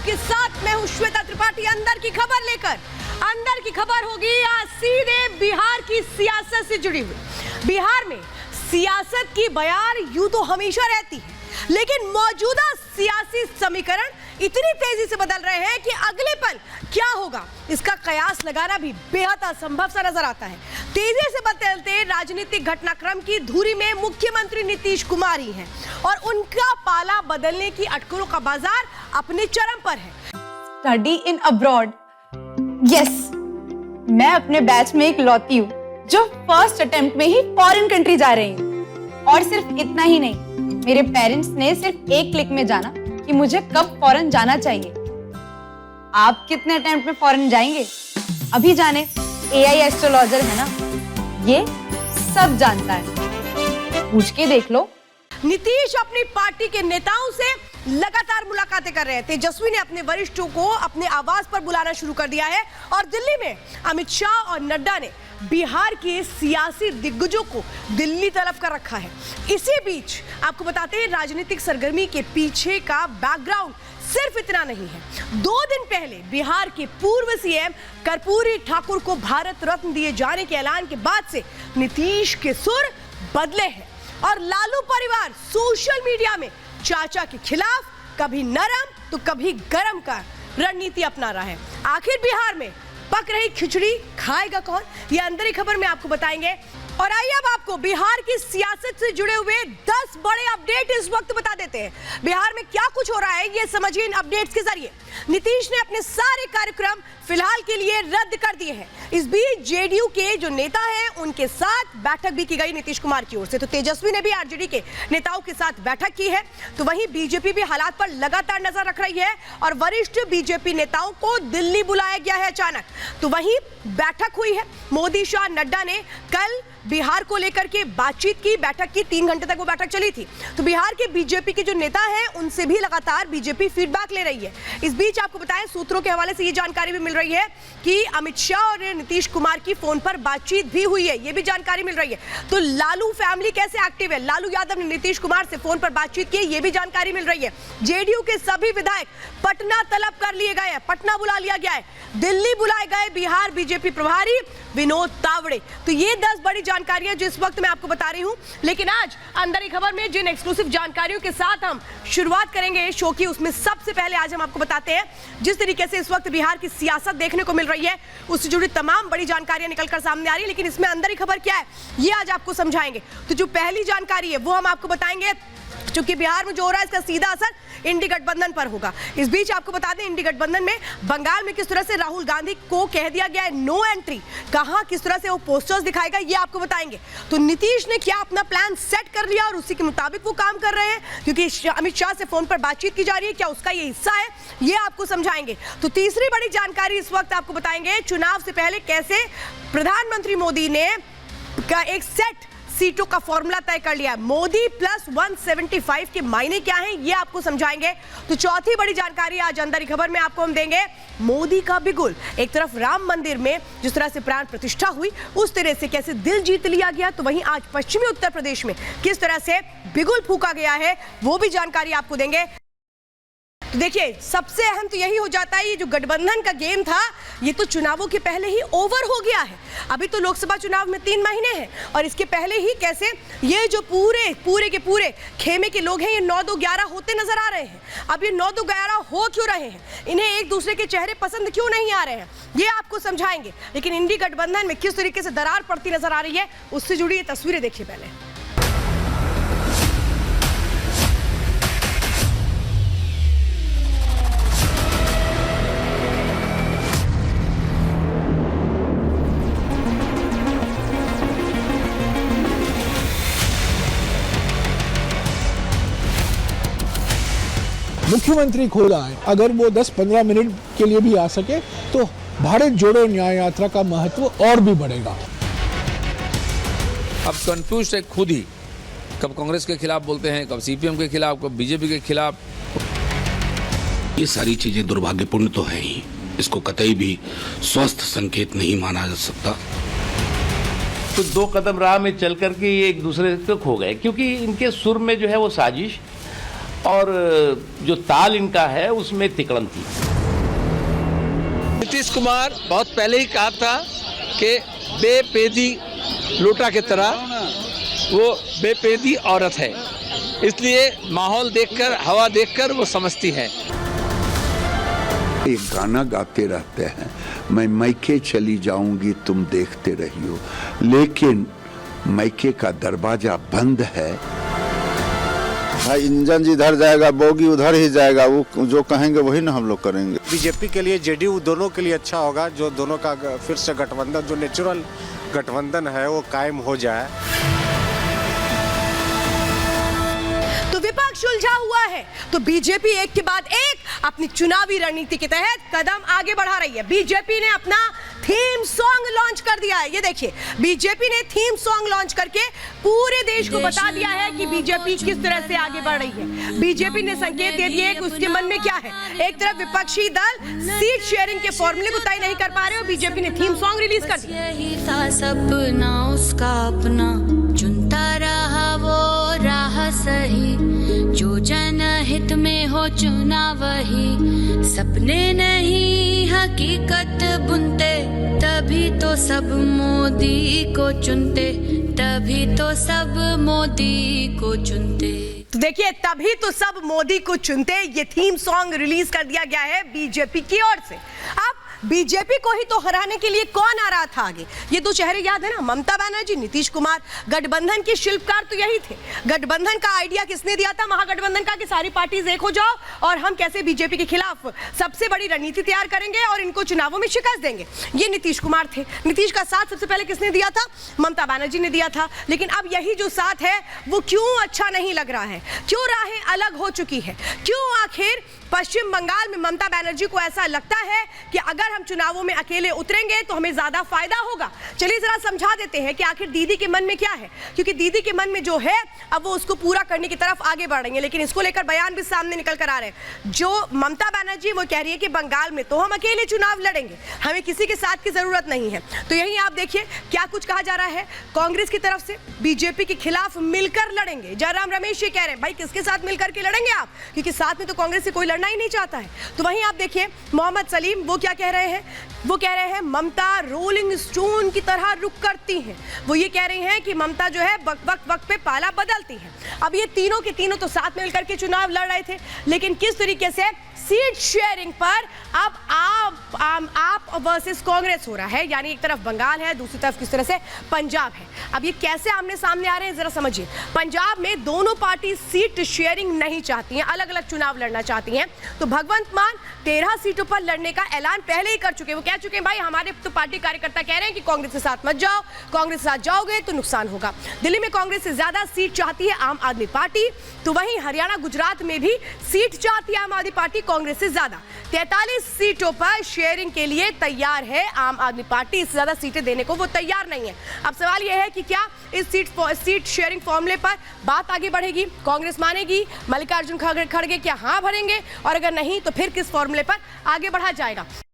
आपके साथ मैं हूं श्वेता त्रिपाठी अंदर की खबर लेकर। अंदर की खबर होगी आज सीधे बिहार की सियासत से जुड़ी हुई। बिहार में सियासत की बयार यूं तो हमेशा रहती है, लेकिन मौजूदा सियासी समीकरण इतनी तेजी से बदल रहे हैं कि अगले पल क्या होगा इसका कयास लगाना भी बेहद असंभव सा नजर आता है। तेजी से बदलते राजनीतिक घटनाक्रम की धुरी में मुख्यमंत्री नीतीश कुमार ही हैं और उनका पाला बदलने की अटकलों का बाजार अपने चरम पर है। स्टडी इन अब्रॉड, यस, मैं अपने बैच में एक लौती हूँ जो फर्स्ट अटेम्प्ट में ही फॉरेन कंट्री जा रही हूँ। और सिर्फ इतना ही नहीं, मेरे पेरेंट्स ने सिर्फ एक क्लिक में जाना कि मुझे कब फॉरेन जाना चाहिए। आप कितने अटेम्प्ट में फॉरेन जाएंगे? अभी जाने, एआई एस्ट्रोलॉजर है ना, ये सब जानता है, पूछ के देख लो। नीतीश अपनी पार्टी के नेताओं से लगातार मुलाकातें कर रहे हैं। तेजस्वी ने अपने वरिष्ठों को अपने आवास पर बुलाना शुरू कर दिया है और दिल्ली में अमित शाह और नड्डा ने बिहार के सियासी दिग्गजों को दिल्ली तरफ कर रखा है। इसी बीच आपको बताते हैं राजनीतिक सरगर्मी के पीछे का बैकग्राउंड सिर्फ इतना नहीं है। 2 दिन पहले बिहार के पूर्व सीएम कर्पूरी ठाकुर को भारत रत्न दिए जाने के ऐलान के बाद से नीतीश के सुर बदले हैं और लालू परिवार सोशल मीडिया में चाचा के खिलाफ कभी नरम तो कभी गरम का रणनीति अपना रहा है। आखिर बिहार में पक रही खिचड़ी खाएगा कौन, ये अंदर की खबर में आपको बताएंगे। और आइए अब आपको बिहार की सियासत से जुड़े हुए 10 बड़े अपडेट इस वक्त बता देते हैं। बिहार में क्या कुछ हो रहा है ये समझिए इन अपडेट्स के जरिए। नीतीश ने अपने सारे कार्यक्रम फिलहाल के लिए रद्द कर दिए हैं। इस बीच जेडीयू के जो नेता हैं उनके साथ बैठक भी की गई नीतीश कुमार की ओर से। तो तेजस्वी ने भी आरजेडी के नेताओं के साथ बैठक की है। तो वहीं बीजेपी भी हालात पर लगातार नजर रख रही है और वरिष्ठ बीजेपी नेताओं को दिल्ली बुलाया गया है अचानक। तो वहीं बैठक हुई है। मोदी, शाह, नड्डा ने कल बिहार को लेकर के बातचीत की, बैठक की। 3 घंटे तक वो बैठक चली थी। तो बिहार के बीजेपी के जो नेता हैं उनसे भी लगातार बीजेपी फीडबैक ले रही है। इस बीच आपको बताएं सूत्रों के हवाले से ये जानकारी भी मिल रही है कि अमित शाह और नीतीश कुमार की फोन पर बातचीत भी हुई है, ये भी जानकारी मिल रही है। तो लालू फैमिली कैसे एक्टिव है, लालू यादव ने नीतीश कुमार से फोन पर बातचीत की, ये भी जानकारी मिल रही है। जेडीयू के सभी विधायक पटना तलब कर लिए गए हैं, पटना बुला लिया गया है। दिल्ली बुलाए गए बिहार बीजेपी प्रभारी विनोद तावड़े। तो ये 10 बड़ी जानकारियां जो इस वक्त मैं आपको बता रही हूं। लेकिन आज अंदर की खबर में जिन एक्सक्लूसिव जानकारियों के साथ हम शुरुआत करेंगे शो की, उसमें सबसे पहले आज हम आपको बताते हैं जिस तरीके से इस वक्त बिहार की सियासत देखने को मिल रही है उससे जुड़ी तमाम बड़ी जानकारियां निकलकर सामने आ रही है। लेकिन इसमें अंदर की खबर क्या है ये आज आपको समझाएंगे। तो जो पहली जानकारी है वो हम आपको बताएंगे, क्योंकि बिहार में जो हो रहा है इसका सीधा असर इंडी गठबंधन पर होगा। इस बीच आपको बता दें इंडी गठबंधन में बंगाल में किस तरह से राहुल गांधी को कह दिया गया है नो एंट्री, कहां किस तरह से वो पोस्टर्स दिखाएगा ये आपको बताएंगे। तो नीतीश ने क्या अपना प्लान सेट कर लिया और उसी के मुताबिक वो काम कर रहे हैं, क्योंकि अमित शाह से फोन पर बातचीत की जा रही है, क्या उसका ये हिस्सा है ये आपको समझाएंगे। तो तीसरी बड़ी जानकारी इस वक्त आपको बताएंगे चुनाव से पहले कैसे प्रधानमंत्री मोदी ने का एक सेट सीटों का फॉर्मूला तय कर लिया है। मोदी प्लस 175 के मायने क्या हैं ये आपको समझाएंगे। तो चौथी बड़ी जानकारी आज अंदर की खबर में आपको हम देंगे, मोदी का बिगुल। एक तरफ राम मंदिर में जिस तरह से प्राण प्रतिष्ठा हुई उस तरह से कैसे दिल जीत लिया गया, तो वहीं आज पश्चिमी उत्तर प्रदेश में किस तरह से बिगुल फूका गया है वो भी जानकारी आपको देंगे। तो देखिए सबसे अहम तो यही हो जाता है, ये जो गठबंधन का गेम था ये तो चुनावों के पहले ही ओवर हो गया है। अभी तो लोकसभा चुनाव में 3 महीने हैं और इसके पहले ही कैसे ये जो पूरे के पूरे खेमे के लोग हैं ये 9-2-11 होते नजर आ रहे हैं। अब ये 9-2-11 हो क्यों रहे हैं, इन्हें एक दूसरे के चेहरे पसंद क्यों नहीं आ रहे हैं ये आपको समझाएंगे। लेकिन इंडी गठबंधन में किस तरीके से दरार पड़ती नजर आ रही है उससे जुड़ी ये तस्वीरें देखिए पहले। मुख्यमंत्री खोला है, अगर वो 10-15 मिनट के लिए भी आ सके तो भारत जोड़ो न्याय यात्रा का महत्व और भी बढ़ेगा। अब कंफ्यूज है खुद ही, कब कांग्रेस के खिलाफ बोलते हैं, कब सीपीएम के खिलाफ, कब बीजेपी के खिलाफ। ये सारी चीजें दुर्भाग्यपूर्ण तो है ही, इसको कतई भी स्वस्थ संकेत नहीं माना जा सकता। तो 2 कदम राह में चल करके ये एक दूसरे से खो गए, क्योंकि इनके सुर में जो है वो साजिश और जो ताल इनका है उसमें तिकड़म थी। नीतीश कुमार बहुत पहले ही कहा था कि बेपेदी लोटा की तरह वो बेपेदी औरत है, इसलिए माहौल देखकर, हवा देखकर वो समझती है। एक गाना गाते रहते हैं, मैं मैके चली जाऊंगी तुम देखते रहियो, लेकिन मैके का दरवाजा बंद है। भाई इंजन जिधर जाएगा बोगी उधर ही जाएगा, वो जो कहेंगे वही ना हम लोग करेंगे। बीजेपी के लिए, जेडीयू दोनों के लिए अच्छा होगा, जो दोनों का फिर से गठबंधन, जो नेचुरल गठबंधन है वो कायम हो जाए। तो विपक्ष उलझा हुआ है, तो बीजेपी एक के बाद एक अपनी चुनावी रणनीति के तहत कदम आगे बढ़ा रही है। बीजेपी ने अपना थीम सॉन्ग लॉन्च कर दिया है। ये देखिए, बीजेपी ने थीम सॉन्ग लॉन्च करके पूरे देश को बता दिया है कि बीजेपी किस तरह से आगे बढ़ रही है। बीजेपी ने संकेत दे दिए कि उसके मन में क्या है। एक तरफ विपक्षी दल सीट शेयरिंग के फॉर्मूले को तय नहीं कर पा रहे और बीजेपी ने थीम सॉन्ग रिलीज कर दिया। यही था सपना उसका अपना, चुनता रहा वो राह सही, जो जनहित में हो चुना वही, सपने नहीं हकीकत बुनते, तभी तो सब मोदी को चुनते, तभी तो सब मोदी को चुनते। तो देखिए, तभी तो सब मोदी को चुनते, ये थीम सॉन्ग रिलीज कर दिया गया है बीजेपी की ओर से। अब बीजेपी को ही तो हराने के लिए कौन आ रहा था आगे? ये दो चेहरे याद है ना, ममता बनर्जी, नीतीश कुमार। गठबंधन के शिल्पकार तो यही थे। गठबंधन का आइडिया किसने दिया था? महागठबंधन का, कि सारी पार्टीज एक हो जाओ और हम कैसे बीजेपी के खिलाफ सबसे बड़ी रणनीति तैयार करेंगे और इनको चुनावों में शिकस्त देंगे। ये नीतीश कुमार थे। नीतीश का साथ सबसे पहले किसने दिया था? ममता बनर्जी ने दिया था। लेकिन अब यही जो साथ है वो क्यों अच्छा नहीं लग रहा है? क्यों राहें अलग हो चुकी है? क्यों आखिर पश्चिम बंगाल में ममता बनर्जी को ऐसा लगता है कि अगर हम चुनावों में अकेले उतरेंगे तो हमें ज्यादा फायदा होगा? चलिए जरा समझा देते हैं कि आखिर दीदी के मन में क्या है, क्योंकि दीदी के मन में जो है अब वो उसको पूरा करने की तरफ आगे बढ़ रही है। लेकिन इसको लेकर बयान भी सामने निकल कर आ रहे हैं। जो ममता बनर्जी वो कह रही है कि बंगाल में तो हम अकेले चुनाव लड़ेंगे, हमें किसी के साथ की जरूरत नहीं है। तो यहीं आप देखिए क्या कुछ कहा जा रहा है कांग्रेस की तरफ से, बीजेपी के खिलाफ मिलकर लड़ेंगे। जयराम रमेश ये कह रहे हैं, भाई किसके साथ मिलकर के लड़ेंगे आप, क्योंकि साथ में तो कांग्रेस से कोई लड़ना ही नहीं चाहता है। तो वहीं आप देखिए मोहम्मद सलीम वो क्या कह रहे हैं, वो कह रहे हैं ममता रोलिंग स्टोन की तरह रुक करती हैं। वो ये कह रही हैं कि ममता जो है वक्त पे पाला बदलती है। अब ये तीनों के तीनों तो साथ मिलकर के चुनाव लड़ रहे थे, लेकिन किस तरीके से सीट शेयरिंग पर अब आप वर्सेस कांग्रेस हो रहा है, यानी एक तरफ बंगाल है, दूसरी तरफ किस तरह से पंजाब है। अब ये कैसे आमने सामने आ रहे हैं जरा समझिए। पंजाब में दोनों पार्टी सीट शेयरिंग नहीं चाहती हैं, अलग अलग चुनाव लड़ना चाहती हैं। तो भगवंत मान 13 सीटों पर लड़ने का ऐलान पहले ही कर चुके हैं। वो कह चुके हैं भाई हमारे तो पार्टी कार्यकर्ता कह रहे हैं कि कांग्रेस के साथ मत जाओ, कांग्रेस के साथ जाओगे तो नुकसान होगा। दिल्ली में कांग्रेस से ज्यादा सीट चाहती है आम आदमी पार्टी, तो वहीं हरियाणा गुजरात में भी सीट चाहती है आम आदमी पार्टी कांग्रेस से ज्यादा। 43 सीटों पर शेयरिंग के लिए तैयार है आम आदमी पार्टी, इससे ज्यादा सीटें देने को वो तैयार नहीं है। अब सवाल यह है कि क्या इस सीट शेयरिंग फॉर्मूले पर बात आगे बढ़ेगी, कांग्रेस मानेगी, मल्लिकार्जुन खड़गे क्या हाँ भरेंगे, और अगर नहीं तो फिर किस फॉर्मूले पर आगे बढ़ा जाएगा।